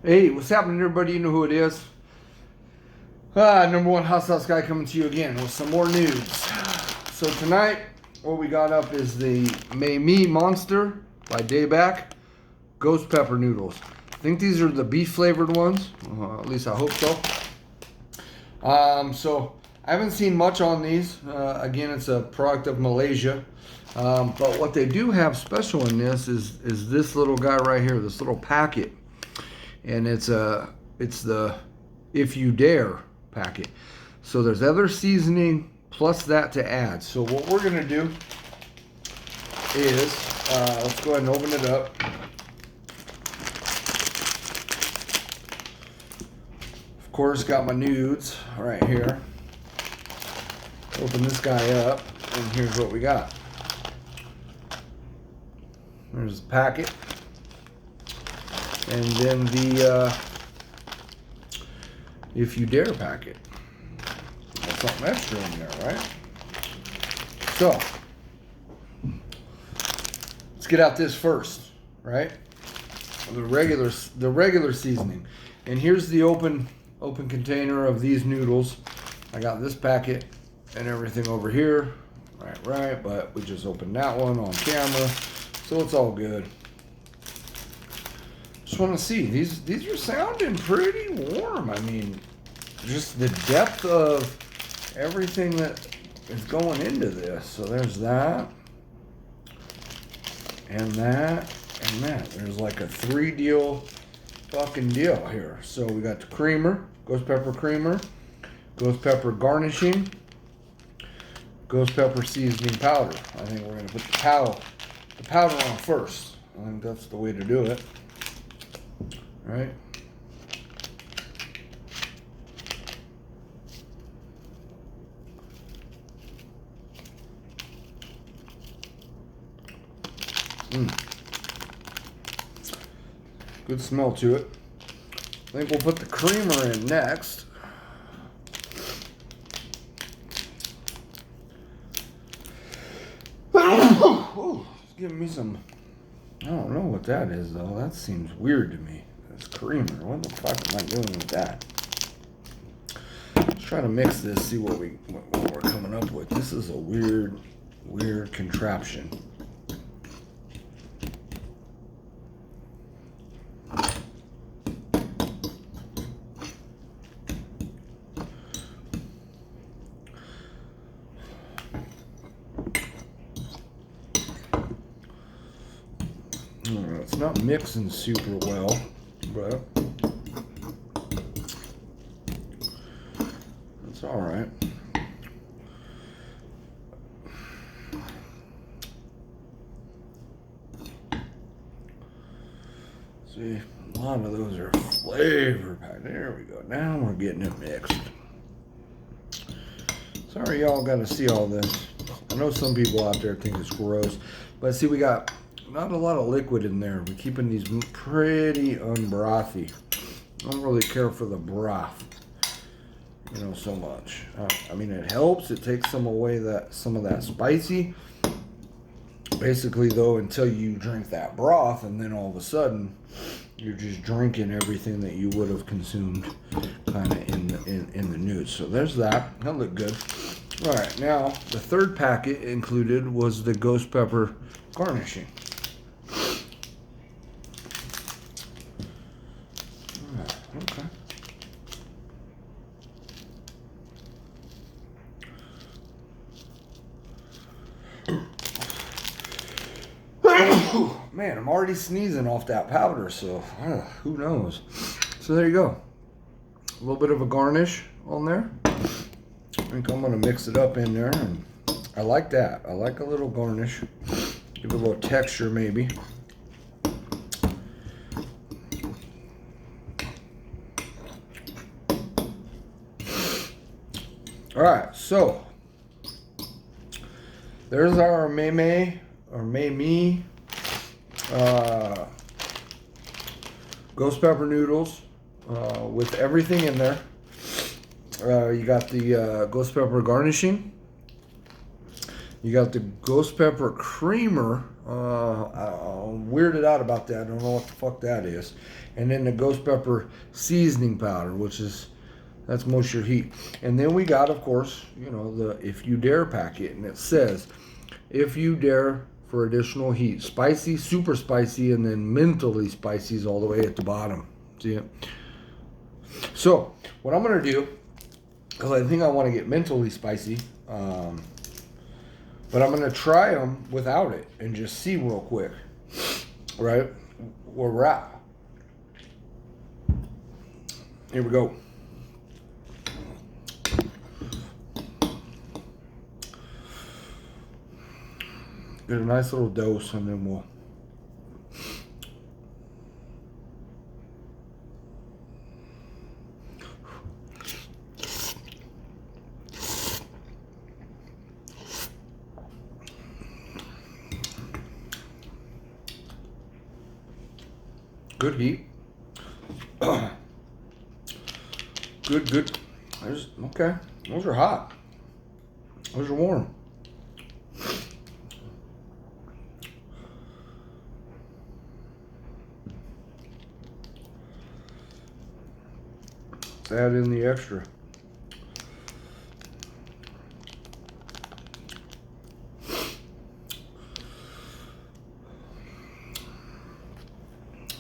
Hey, what's happening, everybody? You know who it is. Number one hot sauce guy coming to you again with some more news. So tonight, what we got up is the MAMEE Monster by Dayback Ghost Pepper Noodles. I think these are the beef flavored ones. At least I hope so. So I haven't seen much on these. Again, it's a product of Malaysia. But what they do have special in this is this little guy right here, this little packet. And it's the If You Dare packet. So there's other seasoning plus that to add. So what we're gonna do is let's go ahead and open it up. Of course, got my nudes right here. Open this guy up, and here's what we got. There's the packet. And then the If You Dare packet. Got something extra in there, right? So, let's get out this first, right? The regular seasoning. And here's the open container of these noodles. I got this packet and everything over here. Right, but we just opened that one on camera. So it's all good. Just want to see, these are sounding pretty warm. I mean, just the depth of everything that is going into this. So there's that, and that, and that. There's like a 3 fucking deal here. So we got the creamer, ghost pepper creamer, ghost pepper garnishing, ghost pepper seasoning powder. I think we're gonna put the powder on first. I think that's the way to do it. Right? Good smell to it. I think we'll put the creamer in next. Oh, it's giving me some. I don't know what that is though. That seems weird to me. That's creamer. What the fuck am I doing with that? Let's try to mix this. See what we're coming up with. This is a weird contraption. It's not mixing super well, but it's all right. See, a lot of those are flavor packed. There we go. Now we're getting it mixed. Sorry y'all got to see all this. I know some people out there think it's gross, but see, we got not a lot of liquid in there. We're keeping these pretty unbrothy. I don't really care for the broth, so much. I mean, it helps. It takes some of that spicy. Basically, though, until you drink that broth, and then all of a sudden, you're just drinking everything that you would have consumed, kind of in the nudes. So there's that. That looked good. All right, now the third packet included was the ghost pepper garnishing. Okay. Man, I'm already sneezing off that powder, so who knows? So there you go. A little bit of a garnish on there. I think I'm gonna mix it up in there, and I like that. I like a little garnish. Give it a little texture, maybe. All right, so there's our MAMEE ghost pepper noodles with everything in there. You got the ghost pepper garnishing. You got the ghost pepper creamer. I'm weirded out about that. I don't know what the fuck that is. And then the ghost pepper seasoning powder, which is, that's most your heat. And then we got, of course, you know, the If You Dare packet. And it says, if you dare for additional heat. Spicy, super spicy, and then mentally spicy is all the way at the bottom. See it? So, what I'm going to do, because I think I want to get mentally spicy, but I'm going to try them without it and just see real quick, right, where we're at. Here we go. Get a nice little dose and then we'll... Good heat. Good. Okay. Those are hot. Those are warm. Let's add in the extra.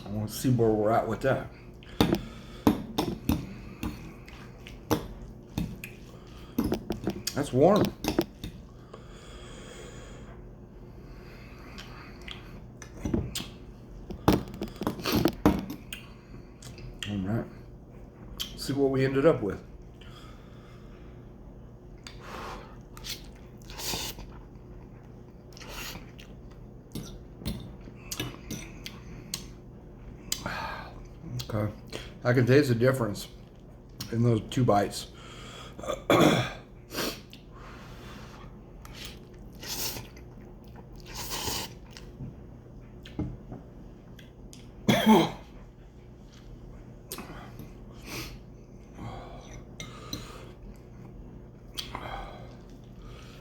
I want to see where we're at with that. That's warm. All right. Let's see what we ended up with. Okay. I can taste the difference in those 2 bites.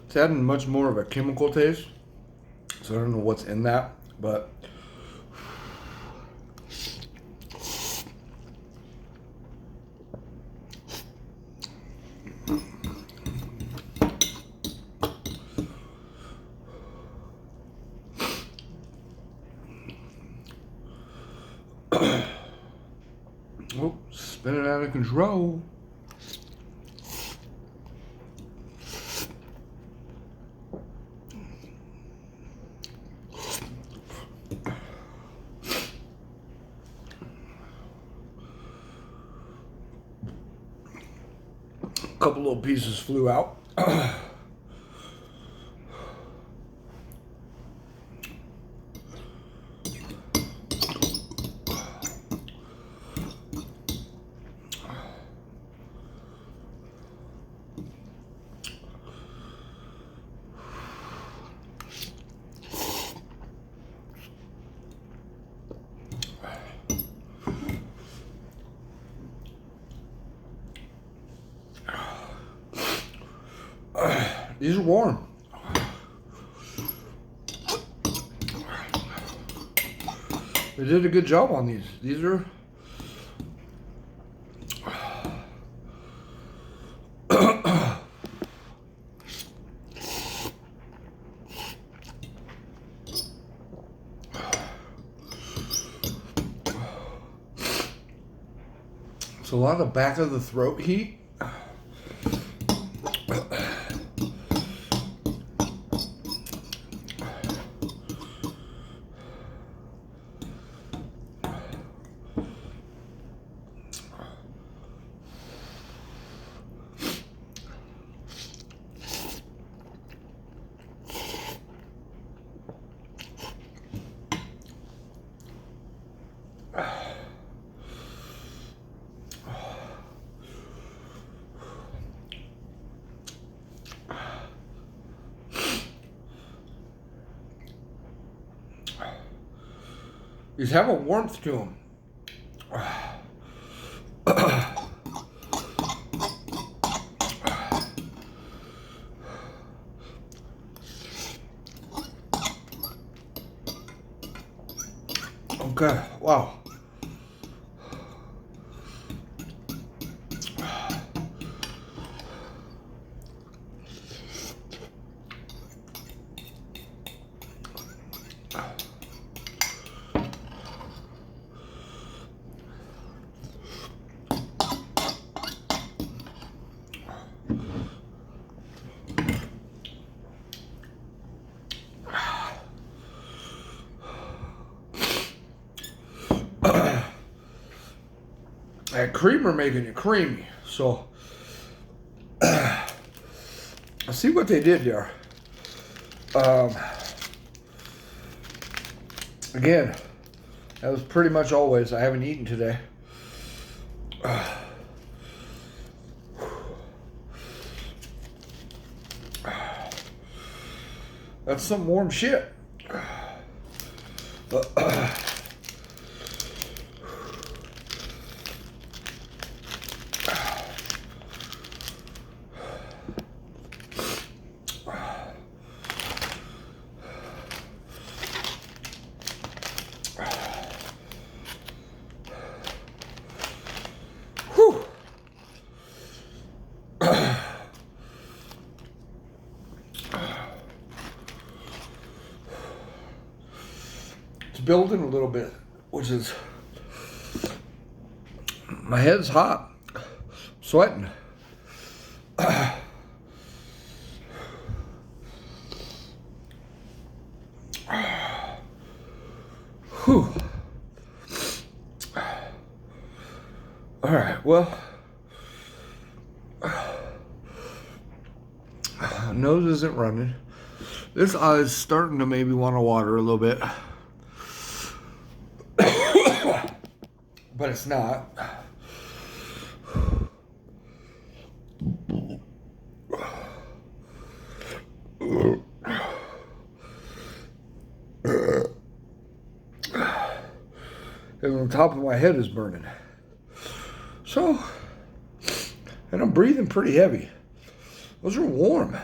It's adding much more of a chemical taste, so I don't know what's in that, but oh, spinning out of control. A couple little pieces flew out. These are warm. They did a good job on these. These are it's a lot of back of the throat heat. These have a warmth to them. Okay, wow. That creamer making it creamy. So, I see what they did there. Again, that was pretty much always. I haven't eaten today. That's some warm shit. It's building a little bit, which is, my head's hot, sweating. Whew. All right, well, nose isn't running. This eye is starting to maybe want to water a little bit. But it's not. And on top of my head is burning. So, and I'm breathing pretty heavy. Those are warm.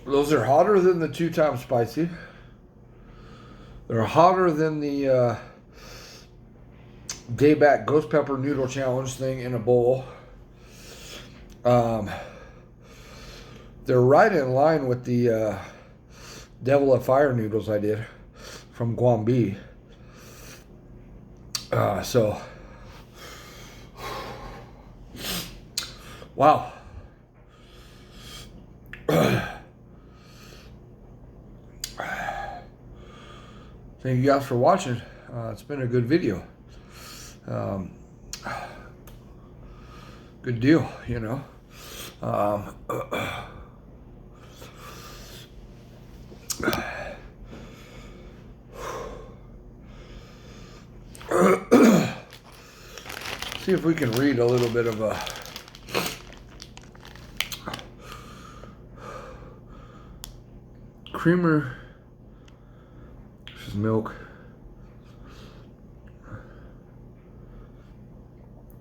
Those are hotter than the 2-time spicy. They're hotter than the day back ghost pepper noodle challenge thing in a bowl. They're right in line with the Devil of Fire noodles I did from Guambi. So, wow. Thank you guys for watching. It's been a good video. Good deal, you know. See if we can read a little bit of a creamer. This is milk.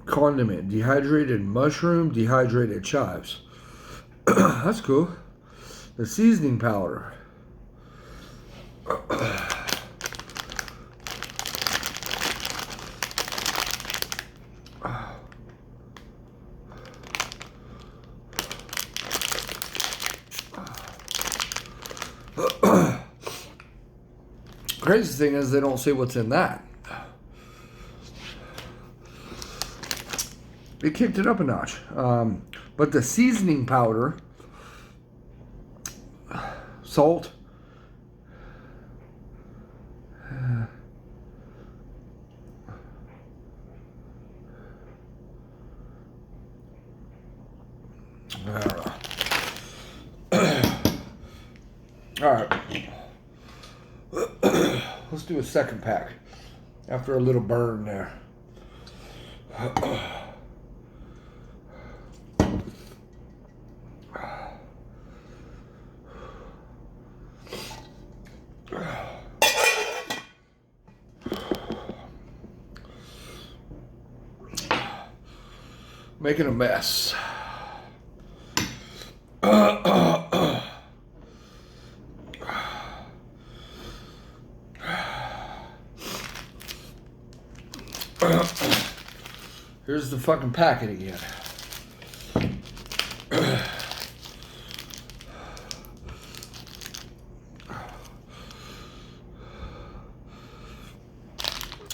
Condiment, dehydrated mushroom, dehydrated chives. That's cool. The seasoning powder. Crazy thing is they don't say what's in that. They kicked it up a notch. But the seasoning powder, salt, I don't know. All right. Let's do a second pack after a little burn there. Making a mess. Here's the fucking packet again.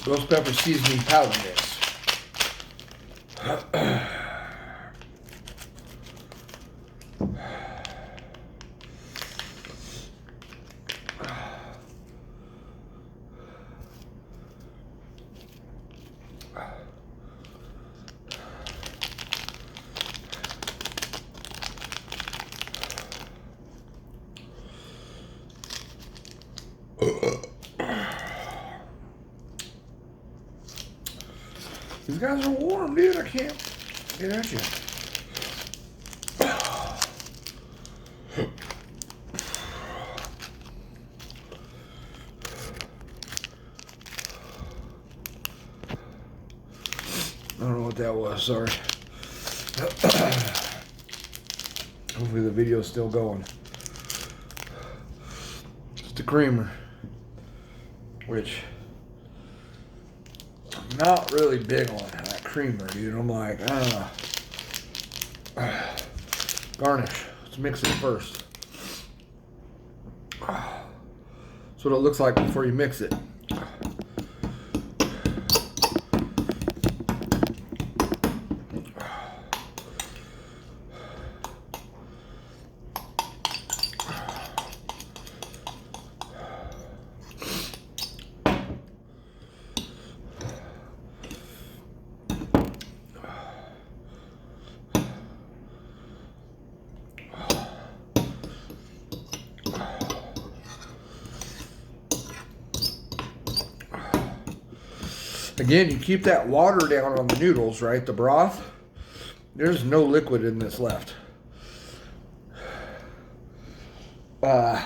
Ghost pepper seasoning powder mix. These guys are warm, dude. I can't get at you. I don't know what that was, sorry. Hopefully the video's still going. It's the creamer, which I'm not really big on that creamer, dude. I'm like, garnish. Let's mix it first. That's what it looks like before you mix it. Again, you keep that water down on the noodles, right? The broth. There's no liquid in this left. And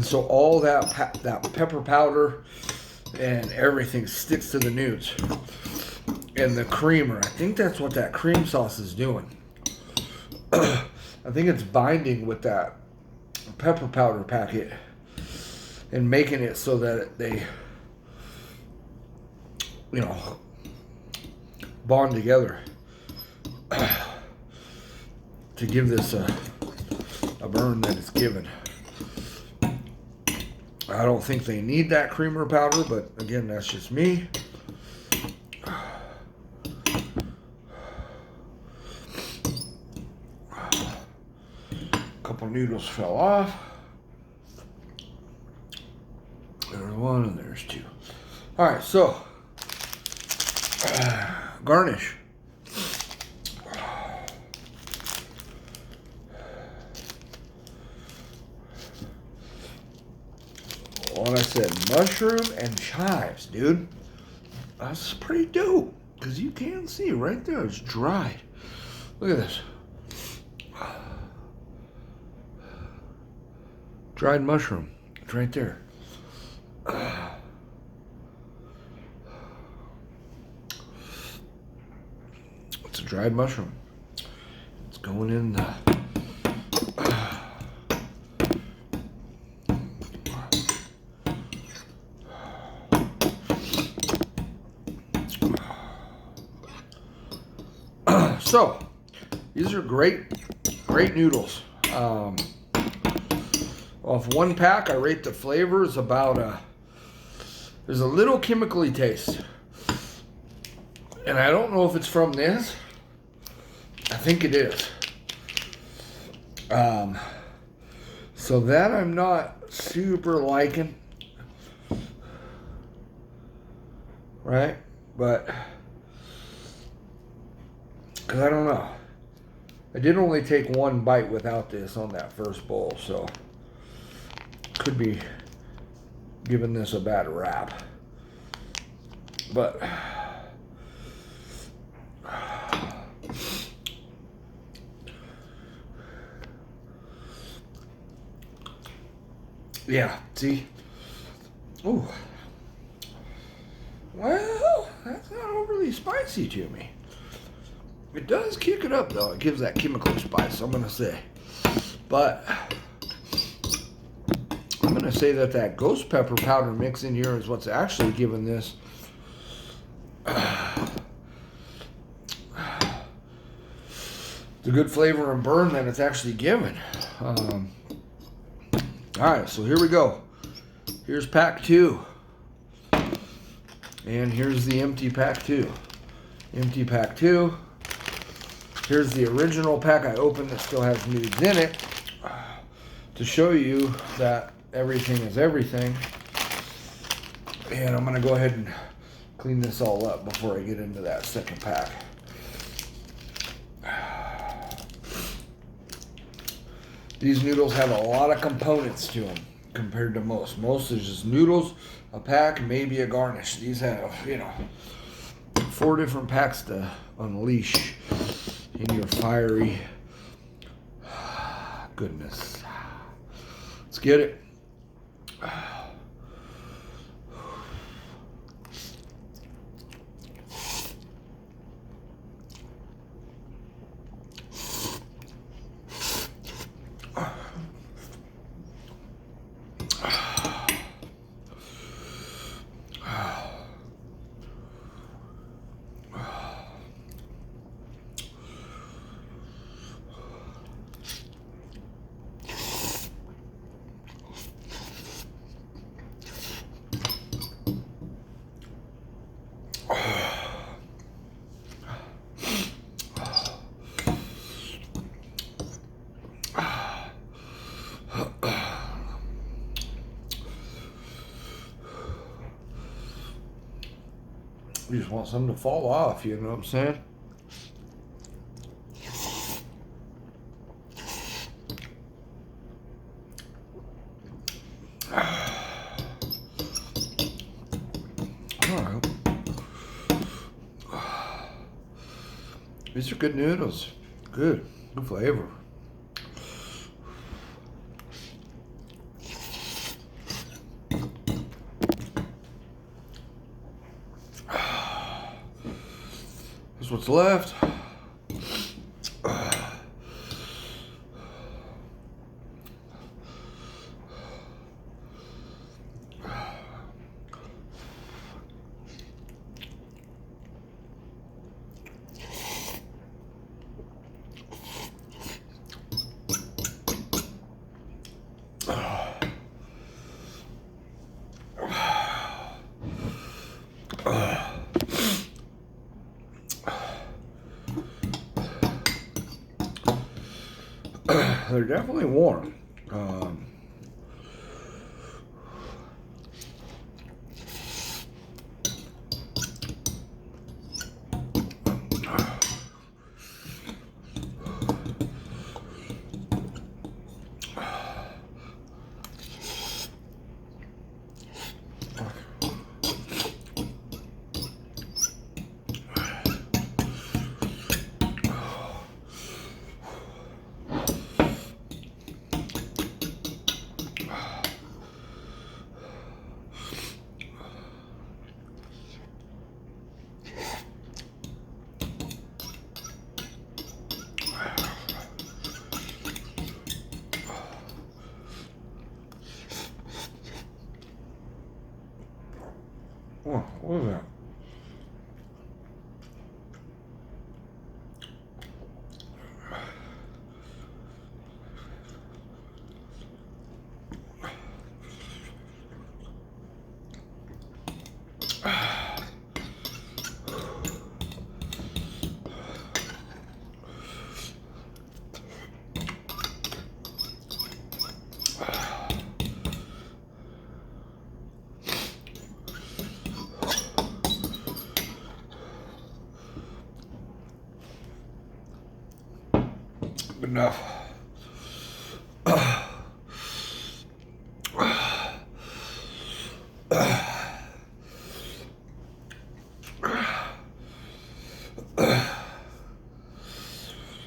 so all that pepper powder and everything sticks to the noodles. And the creamer, I think that's what that cream sauce is doing. I think it's binding with that pepper powder packet and making it so that they, you know, bond together to give this a burn that it's given. I don't think they need that creamer powder, but again, that's just me. A couple noodles fell off. There's one and there's two. All right, so garnish. What I said, mushroom and chives, dude. That's pretty dope, because you can see right there, it's dried. Look at this. Dried mushroom. It's right there. It's a dried mushroom. It's going in the... So, these are great noodles. Off one pack, I rate the flavors about there's a little chemically taste. And I don't know if it's from this. I think it is. So that I'm not super liking. Right? But... because I don't know. I did only take one bite without this on that first bowl, so could be giving this a bad rap. But yeah, see? Ooh. Well, that's not overly spicy to me. It does kick it up, though. It gives that chemical spice, I'm going to say. But I'm going to say that ghost pepper powder mix in here is what's actually giving this the good flavor and burn that it's actually given. All right, so here we go. Here's pack 2. And here's the empty pack 2. Empty pack 2. Here's the original pack I opened that still has nudes in it to show you that everything is everything. And I'm going to go ahead and clean this all up before I get into that second pack. These noodles have a lot of components to them compared to most. Most is just noodles, a pack, maybe a garnish. These have, 4 different packs to unleash in your fiery goodness. Let's get it. You just want something to fall off, you know what I'm saying? Alright. These are good noodles. Good flavor. That's what's left. They're definitely warm. Oh, what is that? Enough.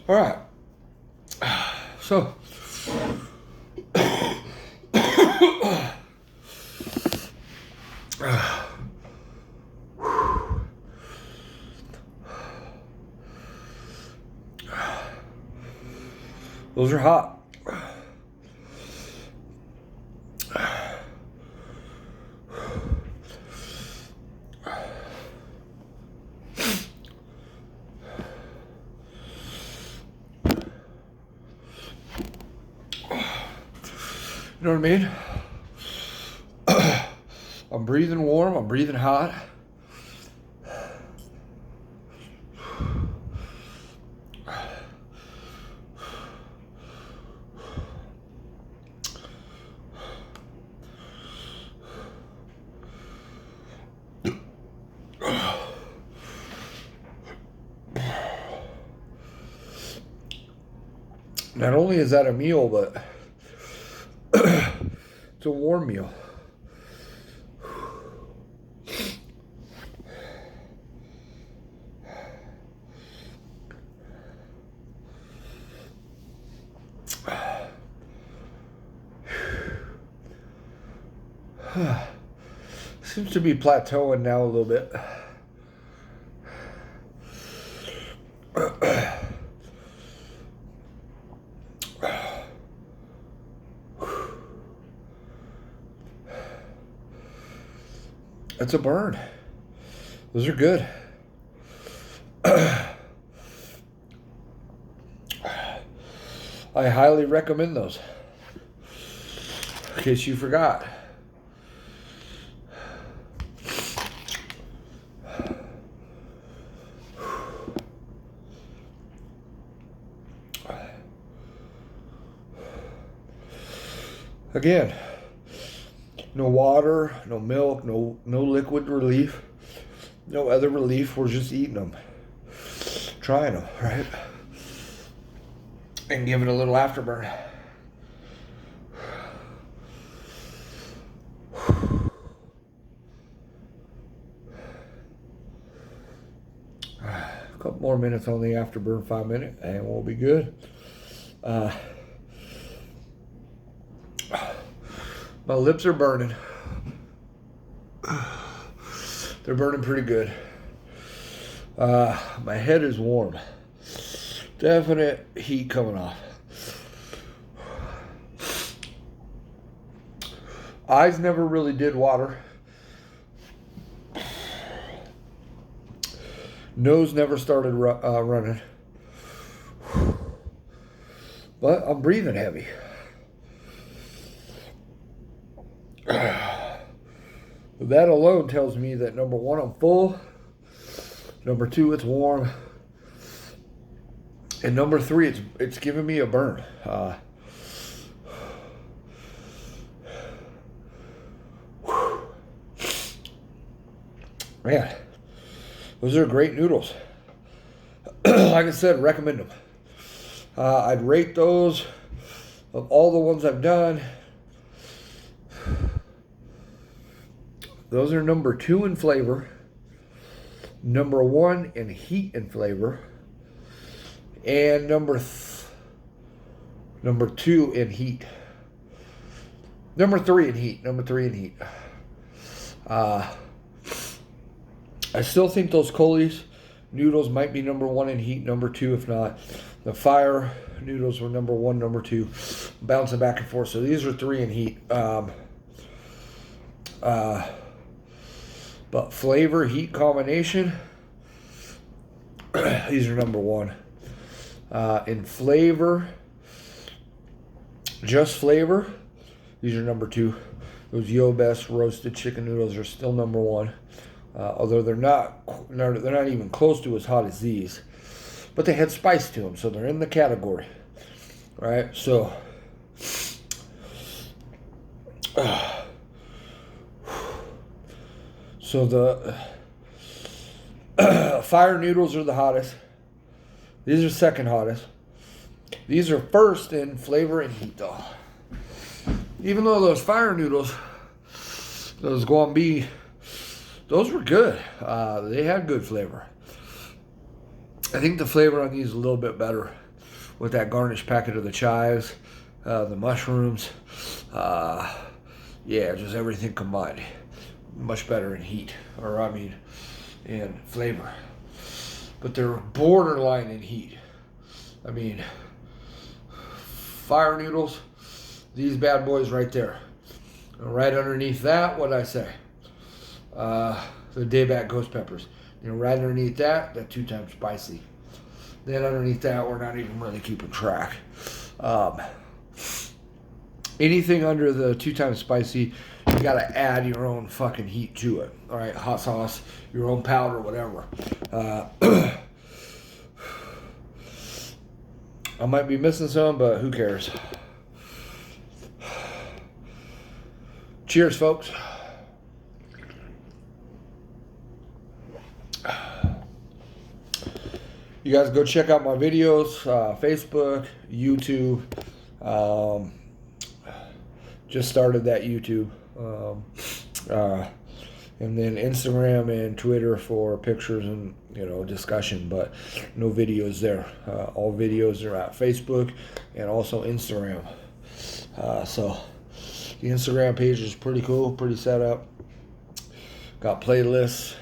All right. So those are hot. You know what I mean? I'm breathing warm. I'm breathing hot. Not only is that a meal, but it's a warm meal. Seems to be plateauing now a little bit. It's a burn. Those are good. I highly recommend those. In case you forgot. Again, no water, no milk, no liquid relief, no other relief. We're just eating them, trying them, right? And giving it a little afterburn. A couple more minutes on the afterburn, 5 minutes, and we'll be good. My lips are burning. They're burning pretty good. My head is warm. Definite heat coming off. Eyes never really did water. Nose never started running. But I'm breathing heavy. That alone tells me that number one, I'm full. Number two, it's warm. And number three, it's giving me a burn. Man, those are great noodles. Like I said, recommend them. I'd rate those of all the ones I've done. Those are number 2 in flavor, number 1 in heat and flavor, and number 2 in heat. Number 3 in heat. I still think those Coley's noodles might be number 1 in heat, number 2 if not. The fire noodles were number 1, number 2, bouncing back and forth. So these are 3 in heat. But flavor, heat combination, these are number 1. In flavor, just flavor, these are number 2. Those Yo Best roasted chicken noodles are still number 1. Although they're not even close to as hot as these. But they had spice to them, so they're in the category. Right? So, the fire noodles are the hottest. These are second hottest. These are first in flavor and heat, though. Even though those fire noodles, those Guambi, those were good. They had good flavor. I think the flavor on these is a little bit better with that garnish packet of the chives, the mushrooms. Yeah, just everything combined. Much better in heat, in flavor. But they're borderline in heat. I mean, fire noodles, these bad boys right there. And right underneath that, what'd I say? The Dayback Ghost Peppers. Right underneath that 2 times spicy. Then underneath that, we're not even really keeping track. anything under the 2 times spicy, you gotta add your own fucking heat to it. All right, hot sauce, your own powder, whatever. I might be missing some, but who cares? Cheers, folks. You guys go check out my videos, Facebook, YouTube. Just started that YouTube. And then Instagram and Twitter for pictures and, you know, discussion, but no videos there. All videos are at Facebook and also Instagram. So the Instagram page is pretty cool, pretty set up. Got playlists.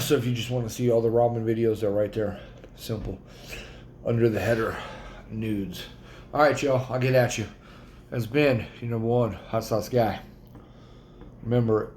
So if you just want to see all the ramen videos, they're right there. Simple. Under the header, nudes. All right, y'all. I'll get at you. That's been your #1 hot sauce guy. Remember,